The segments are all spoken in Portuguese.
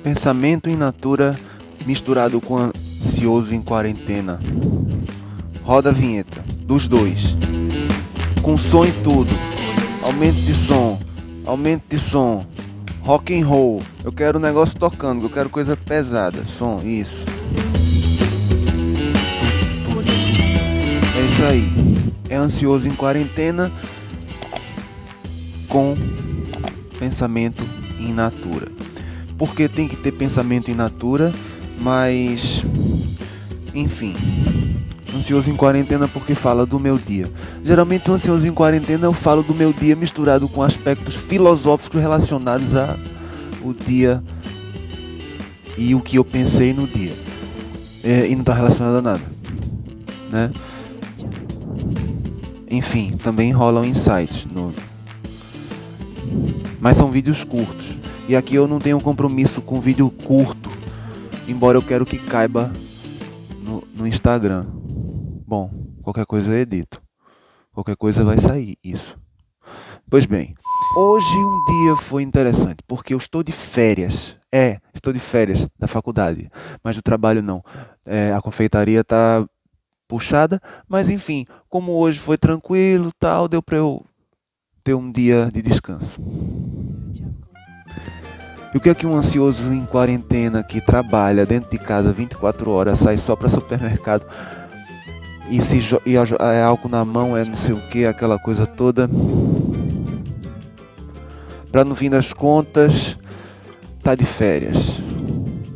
Pensamento in natura misturado com ansioso em quarentena. Roda a vinheta, dos dois. Com som e tudo. Aumento de som. Aumento de som. Rock and roll. Eu quero o negócio tocando, eu quero coisa pesada. Som, isso. É isso aí. É ansioso em quarentena com pensamento in natura. Porque tem que ter pensamento in natura, mas enfim. Ansioso em quarentena porque fala do meu dia. Geralmente o ansioso em quarentena eu falo do meu dia misturado com aspectos filosóficos relacionados ao dia e o que eu pensei no dia. E não está relacionado a nada, né? Enfim, também rolam insights mas são vídeos curtos. E aqui eu não tenho compromisso com vídeo curto, embora eu quero que caiba no Instagram. Bom, qualquer coisa eu edito. Qualquer coisa vai sair isso. Pois bem, hoje um dia foi interessante, porque eu estou de férias. Estou de férias da faculdade, mas do trabalho não. A confeitaria está puxada, mas enfim, como hoje foi tranquilo, tal, deu para eu ter um dia de descanso. E o que é que um ansioso em quarentena que trabalha dentro de casa 24 horas, sai só para supermercado e é álcool na mão, é não sei o que, aquela coisa toda, para no fim das contas tá de férias,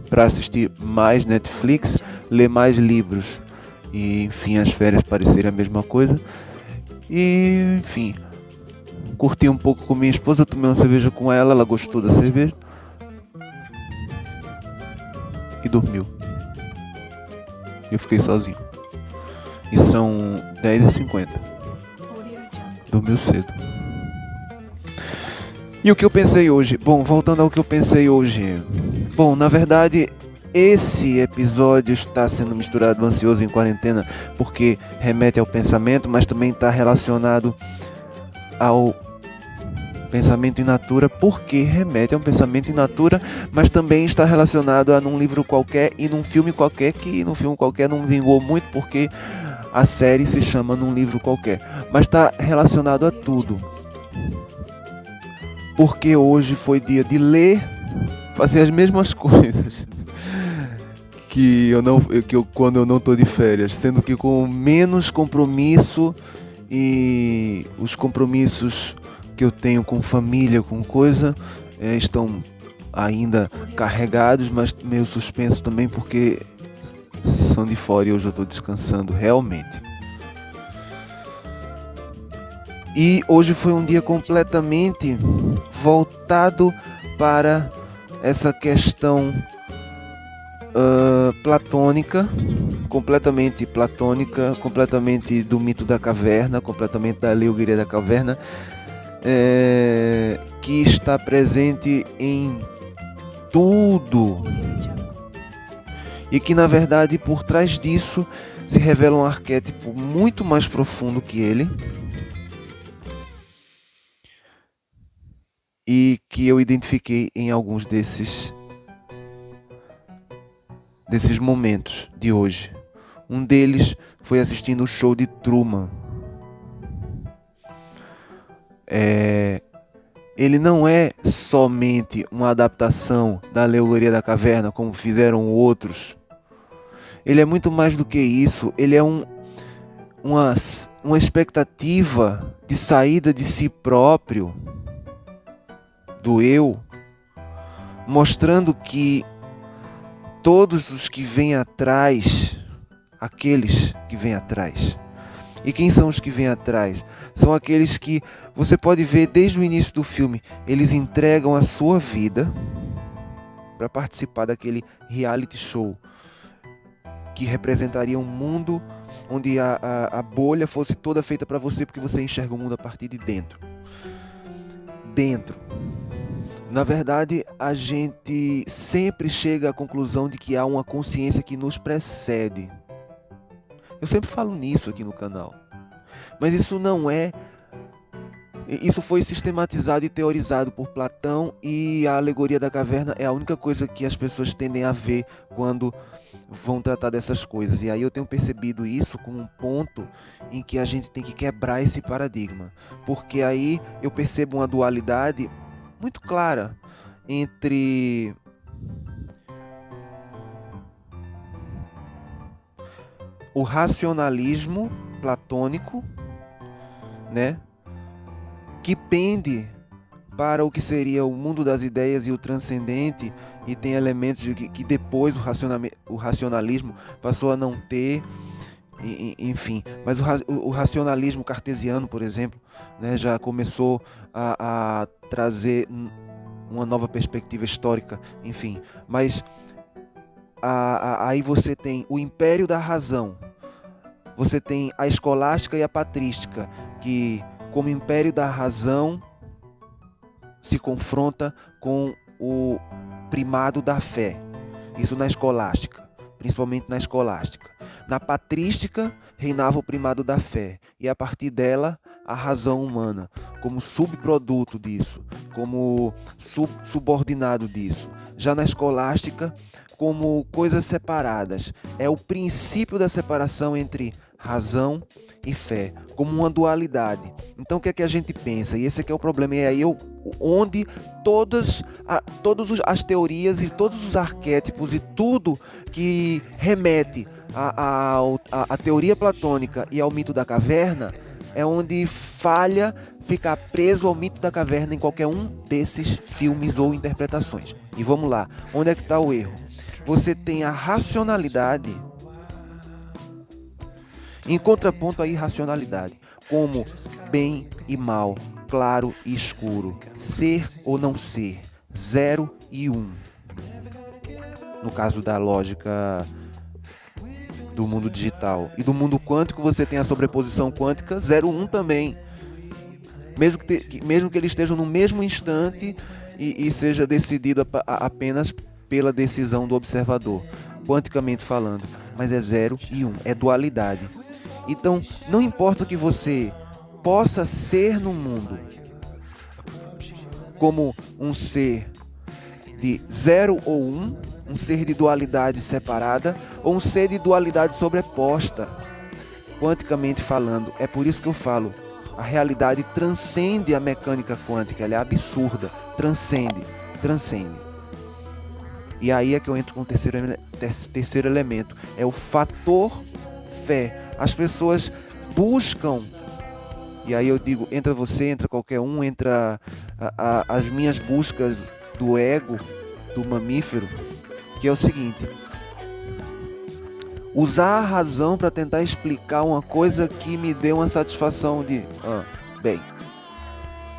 para assistir mais Netflix, ler mais livros e enfim as férias parecerem a mesma coisa e enfim curti um pouco com minha esposa, tomei uma cerveja com ela, ela gostou da cerveja e dormiu. Eu fiquei sozinho. E são 10h50. Dormiu cedo. E o que eu pensei hoje? Bom, voltando ao que eu pensei hoje. Bom, na verdade, esse episódio está sendo misturado ansioso em quarentena porque remete ao pensamento, mas também está relacionado ao pensamento in natura, porque remete a um pensamento in natura, mas também está relacionado a num livro qualquer e num filme qualquer, que num filme qualquer não vingou muito porque a série se chama Num Livro Qualquer, mas está relacionado a tudo. Porque hoje foi dia de ler, fazer as mesmas coisas que eu quando eu não estou de férias, sendo que com menos compromisso, e os compromissos que eu tenho com família, com coisa, estão ainda carregados, mas meio suspensos também porque são de fora e hoje eu estou descansando realmente. E hoje foi um dia completamente voltado para essa questão platônica, completamente do mito da caverna, completamente da alegoria da caverna, que está presente em tudo e que na verdade por trás disso se revela um arquétipo muito mais profundo que ele e que eu identifiquei em alguns desses momentos de hoje. Um deles foi assistindo o show de Truman. Ele não é somente uma adaptação da alegoria da caverna, como fizeram outros. Ele é muito mais do que isso. Ele é uma expectativa de saída de si próprio, do eu, mostrando que todos os que vêm atrás, aqueles que vêm atrás. E quem são os que vêm atrás? São aqueles que você pode ver desde o início do filme. Eles entregam a sua vida para participar daquele reality show que representaria um mundo onde a bolha fosse toda feita para você, porque você enxerga o mundo a partir de dentro. Na verdade, a gente sempre chega à conclusão de que há uma consciência que nos precede. Eu sempre falo nisso aqui no canal. Mas isso não é Isso foi sistematizado e teorizado por Platão, e a alegoria da caverna é a única coisa que as pessoas tendem a ver quando vão tratar dessas coisas. E aí eu tenho percebido isso como um ponto em que a gente tem que quebrar esse paradigma, porque aí eu percebo uma dualidade muito clara entre o racionalismo platônico, né, que pende para o que seria o mundo das ideias e o transcendente, e tem elementos de que depois o racionalismo passou a não ter, enfim. Mas o racionalismo cartesiano, por exemplo, né, já começou a trazer uma nova perspectiva histórica, enfim. Mas aí você tem o império da razão, você tem a escolástica e a patrística, que como império da razão se confronta com o primado da fé. Isso na escolástica, principalmente na escolástica. Na patrística reinava o primado da fé, e a partir dela a razão humana, como subproduto disso, como subordinado disso. Já na escolástica, como coisas separadas. É o princípio da separação entre razão e fé, como uma dualidade. Então o que é que a gente pensa? E esse aqui é o problema, e é aí onde todas as teorias e todos os arquétipos e tudo que remete à teoria platônica e ao mito da caverna, é onde falha ficar preso ao mito da caverna em qualquer um desses filmes ou interpretações. E vamos lá, onde é que está o erro? Você tem a racionalidade em contraponto à irracionalidade, como bem e mal, claro e escuro, ser ou não ser, 0 e 1. No caso da lógica do mundo digital. E do mundo quântico você tem a sobreposição quântica 0, 1 também. Mesmo que eles estejam no mesmo instante e seja decidido apenas pela decisão do observador, quanticamente falando. Mas é 0 e 1, é dualidade. Então, não importa que você possa ser no mundo como um ser de 0 ou 1, um ser de dualidade separada, ou um ser de dualidade sobreposta, quanticamente falando. É por isso que eu falo, a realidade transcende a mecânica quântica, ela é absurda, transcende. E aí é que eu entro com o terceiro elemento, é o fator fé. As pessoas buscam, e aí eu digo, entra você, entra qualquer um, entra as minhas buscas do ego, do mamífero, que é o seguinte: usar a razão para tentar explicar uma coisa que me deu uma satisfação de, bem,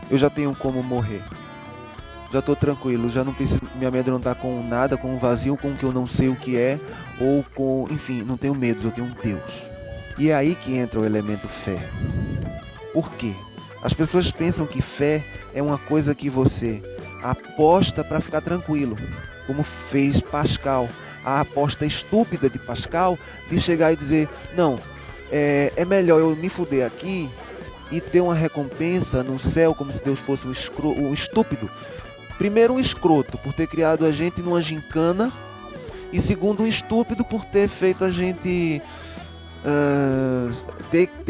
eu já tenho como morrer, já estou tranquilo, já não preciso me amedrontar com nada, com um vazio, com o que eu não sei o que é, ou com, enfim, não tenho medos, eu tenho um Deus. E é aí que entra o elemento fé. Por quê? As pessoas pensam que fé é uma coisa que você aposta para ficar tranquilo, como fez Pascal. A aposta estúpida de Pascal de chegar e dizer, não, é melhor eu me fuder aqui e ter uma recompensa no céu, como se Deus fosse um estúpido. Primeiro, um escroto por ter criado a gente numa gincana, e segundo, um estúpido por ter feito a gente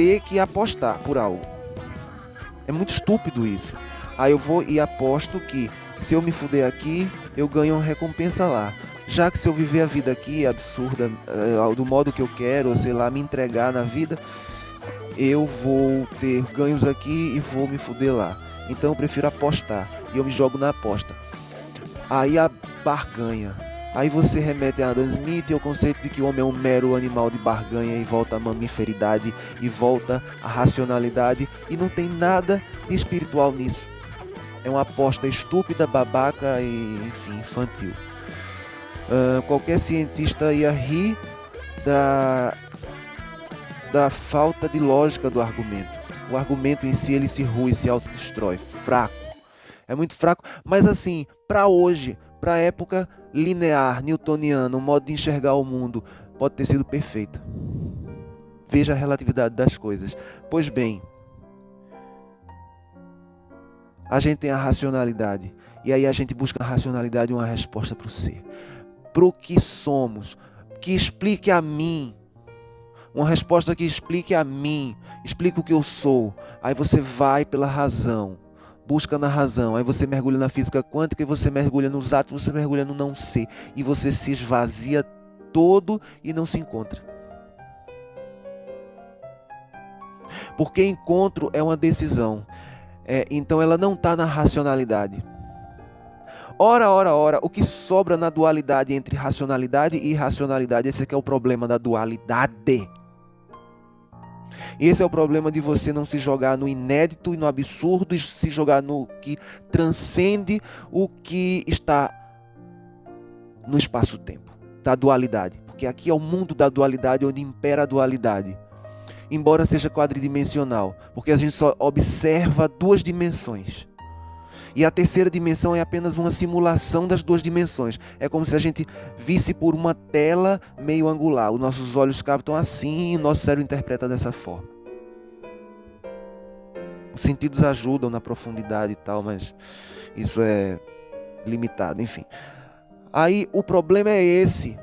ter que apostar por algo. É muito estúpido isso. Aí eu vou e aposto que se eu me fuder aqui, eu ganho uma recompensa lá. Já que se eu viver a vida aqui absurda, do modo que eu quero, ou sei lá, me entregar na vida, eu vou ter ganhos aqui e vou me fuder lá. Então eu prefiro apostar, e eu me jogo na aposta. Aí a barganha. Aí você remete a Adam Smith ao conceito de que o homem é um mero animal de barganha, e volta à mamiferidade, e volta à racionalidade, e não tem nada de espiritual nisso. É uma aposta estúpida, babaca e, enfim, infantil. Qualquer cientista ia rir da falta de lógica do argumento. O argumento em si, ele se rui, se autodestrói. Fraco. É muito fraco, mas assim, para hoje, para a época linear, newtoniana, o modo de enxergar o mundo pode ter sido perfeita. Veja a relatividade das coisas. Pois bem, a gente tem a racionalidade. E aí a gente busca na racionalidade uma resposta para o ser. Para o que somos. Que explique a mim. Uma resposta que explique a mim. Explique o que eu sou. Aí você vai pela razão. Busca na razão. Aí você mergulha na física quântica. E você mergulha nos átomos. Você mergulha no não ser. E você se esvazia todo e não se encontra. Porque encontro é uma decisão. Então ela não está na racionalidade. Ora, o que sobra na dualidade entre racionalidade e irracionalidade? Esse aqui é o problema da dualidade. Esse é o problema de você não se jogar no inédito e no absurdo, e se jogar no que transcende o que está no espaço-tempo, da dualidade. Porque aqui é o mundo da dualidade, onde impera a dualidade. Embora seja quadridimensional, porque a gente só observa duas dimensões. E a terceira dimensão é apenas uma simulação das duas dimensões. É como se a gente visse por uma tela meio angular. Os nossos olhos captam assim e o nosso cérebro interpreta dessa forma. Os sentidos ajudam na profundidade e tal, mas isso é limitado, enfim. Aí o problema é esse.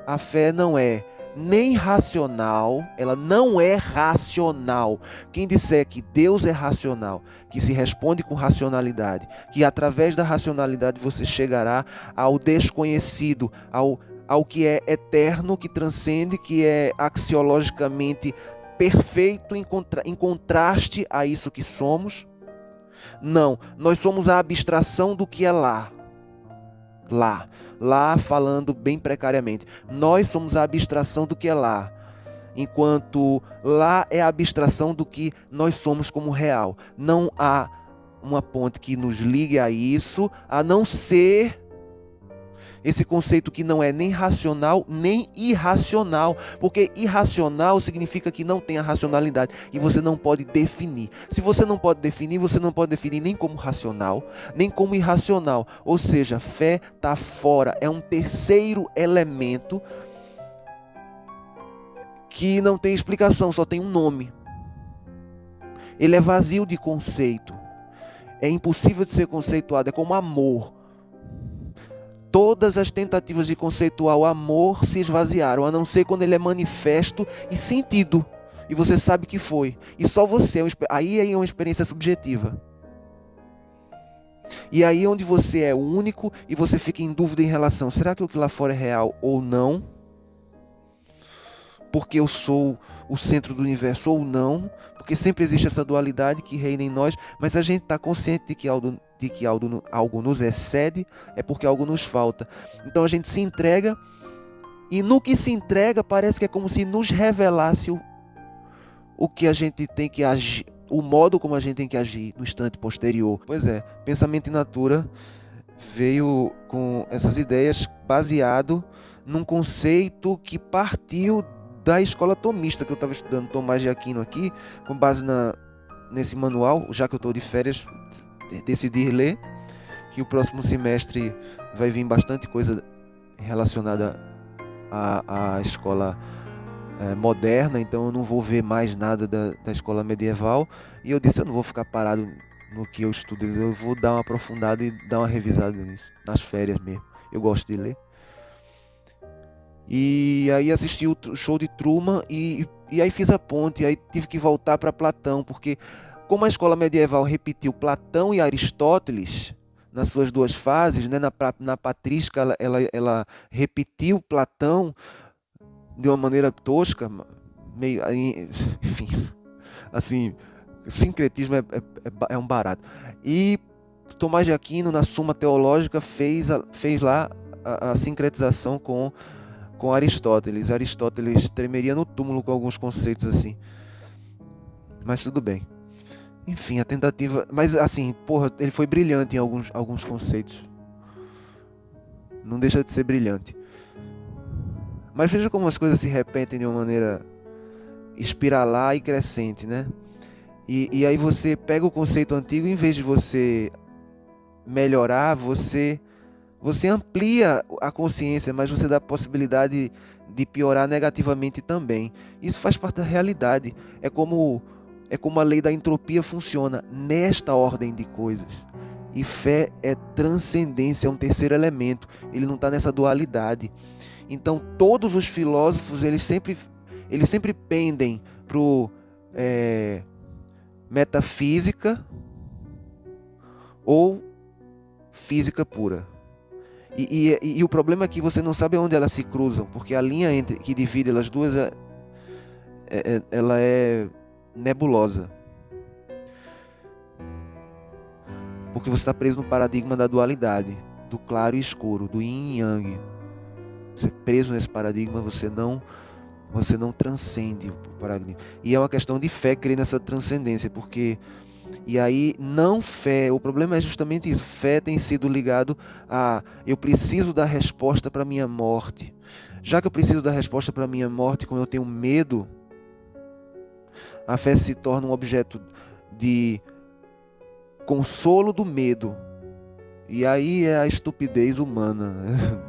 A fé não é nem racional, ela não é racional. Quem disser que Deus é racional, que se responde com racionalidade, que através da racionalidade você chegará ao desconhecido, ao que é eterno, que transcende, que é axiologicamente perfeito em contraste a isso que somos. Não, nós somos a abstração do que é lá. Lá falando bem precariamente. Nós somos a abstração do que é lá. Enquanto lá é a abstração do que nós somos como real. Não há uma ponte que nos ligue a isso, a não ser esse conceito que não é nem racional, nem irracional. Porque irracional significa que não tem a racionalidade. E você não pode definir. Se você não pode definir, você não pode definir nem como racional, nem como irracional. Ou seja, fé está fora. É um terceiro elemento que não tem explicação, só tem um nome. Ele é vazio de conceito. É impossível de ser conceituado. É como amor. Todas as tentativas de conceituar o amor se esvaziaram, a não ser quando ele é manifesto e sentido. E você sabe que foi. E só você. Aí é uma experiência subjetiva. E aí é onde você é único e você fica em dúvida em relação, será que o que lá fora é real ou não? Porque eu sou o centro do universo ou não? Porque sempre existe essa dualidade que reina em nós, mas a gente está consciente de que algo nos excede, é porque algo nos falta. Então a gente se entrega, e no que se entrega parece que é como se nos revelasse o que a gente tem que agir, o modo como a gente tem que agir no instante posterior. Pois é, Pensamento in Natura veio com essas ideias baseado num conceito que partiu da escola tomista que eu estava estudando, Tomás de Aquino aqui, com base nesse manual. Já que eu estou de férias, decidi ler, que o próximo semestre vai vir bastante coisa relacionada à escola moderna, então eu não vou ver mais nada da escola medieval, e eu disse, eu não vou ficar parado no que eu estudo, eu vou dar uma aprofundada e dar uma revisada nisso, nas férias mesmo. Eu gosto de ler. E aí assisti o show de Truman e aí fiz a ponte, aí tive que voltar para Platão, porque como a escola medieval repetiu Platão e Aristóteles nas suas duas fases, né, na patrística ela repetiu Platão de uma maneira tosca, meio, enfim, assim, sincretismo é um barato. E Tomás de Aquino, na Suma Teológica, fez lá a sincretização com Aristóteles. Aristóteles tremeria no túmulo com alguns conceitos assim. Mas tudo bem. Enfim, a tentativa... Mas assim, ele foi brilhante em alguns conceitos. Não deixa de ser brilhante. Mas veja como as coisas se repetem de uma maneira espiralar e crescente, né? E aí você pega o conceito antigo, em vez de você melhorar, você amplia a consciência, mas você dá a possibilidade de piorar negativamente também. Isso faz parte da realidade. É como É como a lei da entropia funciona nesta ordem de coisas. E fé é transcendência, é um terceiro elemento. Ele não está nessa dualidade. Então todos os filósofos eles sempre pendem para metafísica ou física pura. E o problema é que você não sabe onde elas se cruzam, porque a linha que divide elas duas ela é nebulosa. Porque você está preso no paradigma da dualidade, do claro e escuro, do yin e yang. Você é preso nesse paradigma, você não transcende o paradigma. E é uma questão de fé crer nessa transcendência, porque... E aí, não fé, o problema é justamente isso. Fé tem sido ligado a eu preciso da resposta para a minha morte. Já que eu preciso da resposta para a minha morte, como eu tenho medo, a fé se torna um objeto de consolo do medo. E aí é a estupidez humana,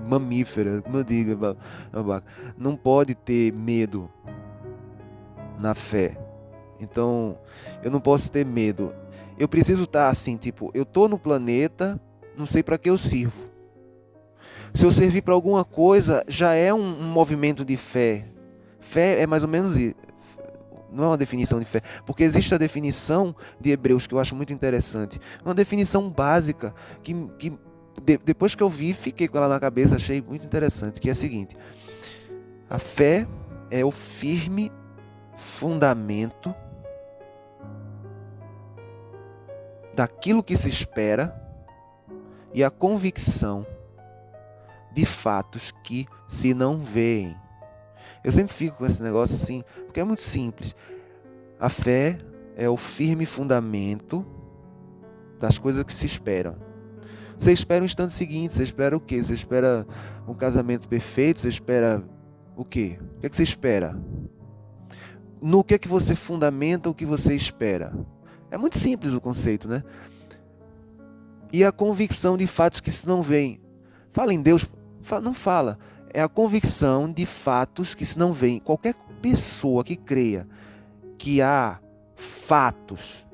mamífera, como eu digo, babaca. Não pode ter medo na fé. Então, eu não posso ter medo. Eu preciso estar assim, tipo, eu estou no planeta, não sei para que eu sirvo. Se eu servir para alguma coisa, já é um movimento de fé. Fé é mais ou menos isso. Não é uma definição de fé, porque existe a definição de Hebreus que eu acho muito interessante. Uma definição básica que depois que eu vi, fiquei com ela na cabeça, achei muito interessante, que é a seguinte: a fé é o firme fundamento daquilo que se espera e a convicção de fatos que se não veem. Eu sempre fico com esse negócio assim, porque é muito simples. A fé é o firme fundamento das coisas que se esperam. Você espera o instante seguinte, você espera o quê? Você espera um casamento perfeito, você espera o quê? O que é que você espera? No que é que você fundamenta o que você espera? É muito simples o conceito, né? E a convicção de fatos que se não veem. Fala em Deus, não fala. É a convicção de fatos que se não veem. Qualquer pessoa que creia que há fatos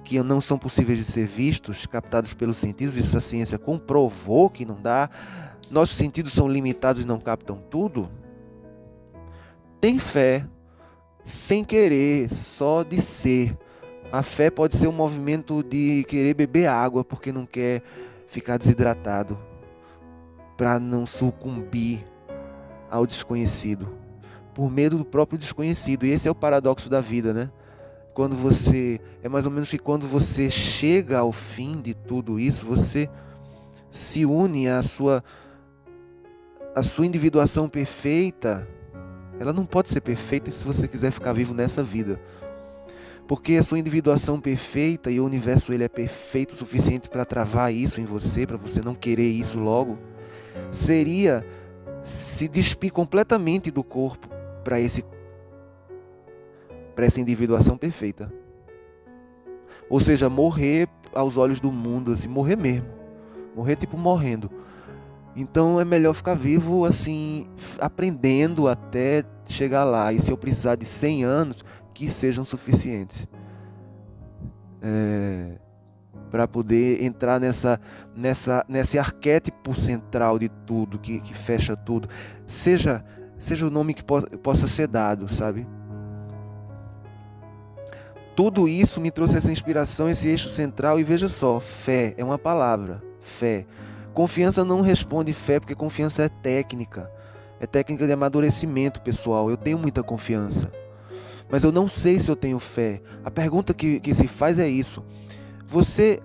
que não são possíveis de ser vistos, captados pelos sentidos, isso a ciência comprovou que não dá, nossos sentidos são limitados e não captam tudo, tem fé sem querer, só de ser. A fé pode ser um movimento de querer beber água porque não quer ficar desidratado, para não sucumbir ao desconhecido, por medo do próprio desconhecido. E esse é o paradoxo da vida, né? É mais ou menos que quando você chega ao fim de tudo isso, você se une à sua individuação perfeita. Ela não pode ser perfeita se você quiser ficar vivo nessa vida. Porque a sua individuação perfeita e o universo ele é perfeito o suficiente para travar isso em você, para você não querer isso logo, seria se despir completamente do corpo para essa individuação perfeita. Ou seja, morrer aos olhos do mundo, assim, morrer mesmo. Morrer tipo morrendo. Então é melhor ficar vivo assim, aprendendo até chegar lá. E se eu precisar de 100 anos, que sejam suficientes. Para poder entrar nesse arquétipo central de tudo, que fecha tudo. Seja o nome que possa ser dado, sabe? Tudo isso me trouxe essa inspiração, esse eixo central. E veja só, fé é uma palavra, fé. Confiança não responde fé, porque confiança é técnica. É técnica de amadurecimento, pessoal. Eu tenho muita confiança, mas eu não sei se eu tenho fé. A pergunta que se faz é isso: você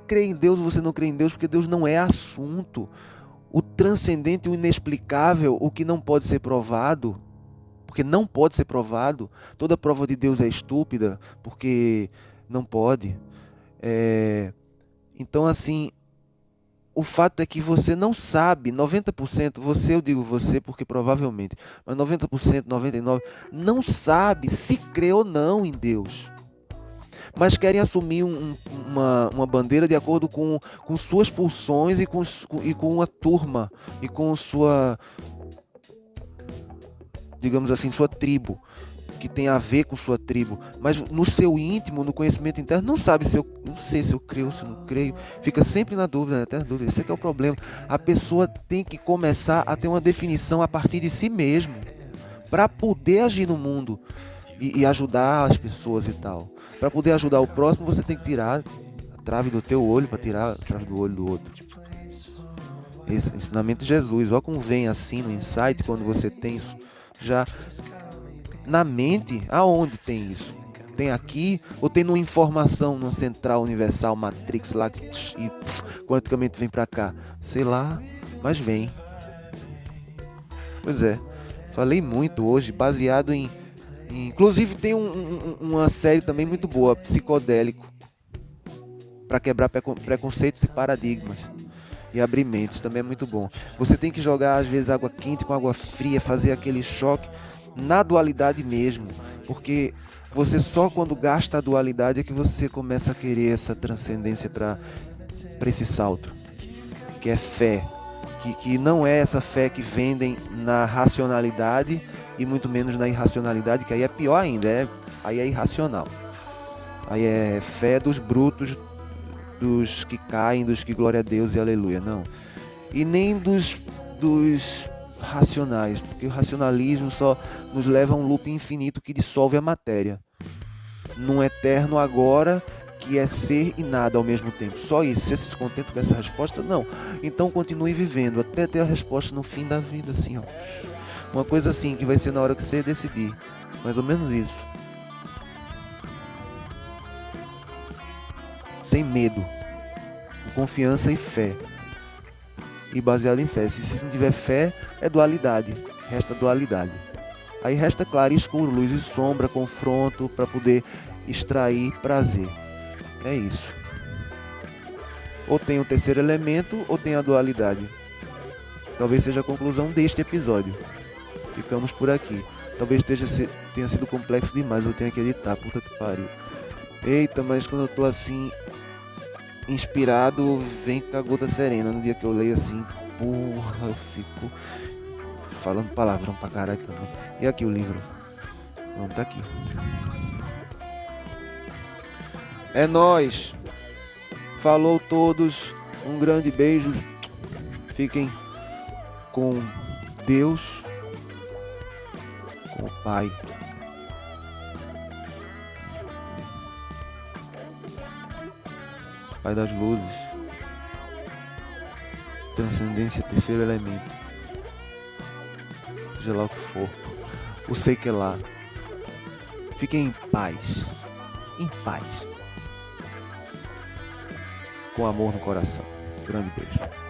crê em Deus ou você não crê em Deus? Porque Deus não é assunto. O transcendente, o inexplicável, o que não pode ser provado, porque não pode ser provado. Toda prova de Deus é estúpida, porque não pode. Então, assim, o fato é que você não sabe, 90%, eu digo você porque provavelmente, mas 90%, 99%, não sabe se crê ou não em Deus. Mas querem assumir uma bandeira de acordo com suas pulsões e com a turma, e com sua, digamos assim, sua tribo, que tem a ver com sua tribo, mas no seu íntimo, no conhecimento interno, não sei se eu creio ou se eu não creio, fica sempre na dúvida, na eterna dúvida. Esse é que é o problema. A pessoa tem que começar a ter uma definição a partir de si mesmo, para poder agir no mundo e ajudar as pessoas e tal. Para poder ajudar o próximo, você tem que tirar a trave do teu olho para tirar a trave do olho do outro. Esse é o ensinamento de Jesus. Olha como vem assim no insight, quando você tem isso já na mente. Aonde tem isso? Tem aqui ou tem numa informação, numa central universal, Matrix lá, e quanticamente vem para cá? Sei lá, mas vem. Pois é, falei muito hoje, baseado em... Inclusive tem uma série também muito boa, Psicodélico, para quebrar preconceitos e paradigmas e abrir mentes, também é muito bom. Você tem que jogar às vezes água quente com água fria, fazer aquele choque na dualidade mesmo, porque você só quando gasta a dualidade é que você começa a querer essa transcendência para esse salto, que é fé, que não é essa fé que vendem na racionalidade e muito menos na irracionalidade, que aí é pior ainda, aí é irracional. Aí é fé dos brutos, dos que caem, dos que glória a Deus e aleluia, não. E nem dos racionais, porque o racionalismo só nos leva a um loop infinito que dissolve a matéria, num eterno agora que é ser e nada ao mesmo tempo. Só isso. Você se contenta com essa resposta? Não. Então continue vivendo até ter a resposta no fim da vida, assim, ó. Uma coisa assim que vai ser na hora que você decidir. Mais ou menos isso. Sem medo, com confiança e fé. E baseado em fé. Se não tiver fé, é dualidade. Resta dualidade. Aí resta claro e escuro, luz e sombra, confronto, para poder extrair prazer. É isso. Ou tem o terceiro elemento, ou tem a dualidade. Talvez seja a conclusão deste episódio. Ficamos por aqui. Talvez tenha sido complexo demais, eu tenho que editar, puta que pariu. Eita, mas quando eu tô assim, inspirado, vem com a gota serena. No dia que eu leio assim, porra, eu fico falando palavrão pra caralho também. E aqui o livro. Vamos, tá aqui. É nóis. Falou todos. Um grande beijo. Fiquem com Deus, com o Pai. Pai das luzes. Transcendência, terceiro elemento. Seja lá o que for. O sei que é lá. Fiquem em paz. Em paz. Com amor no coração. Grande beijo.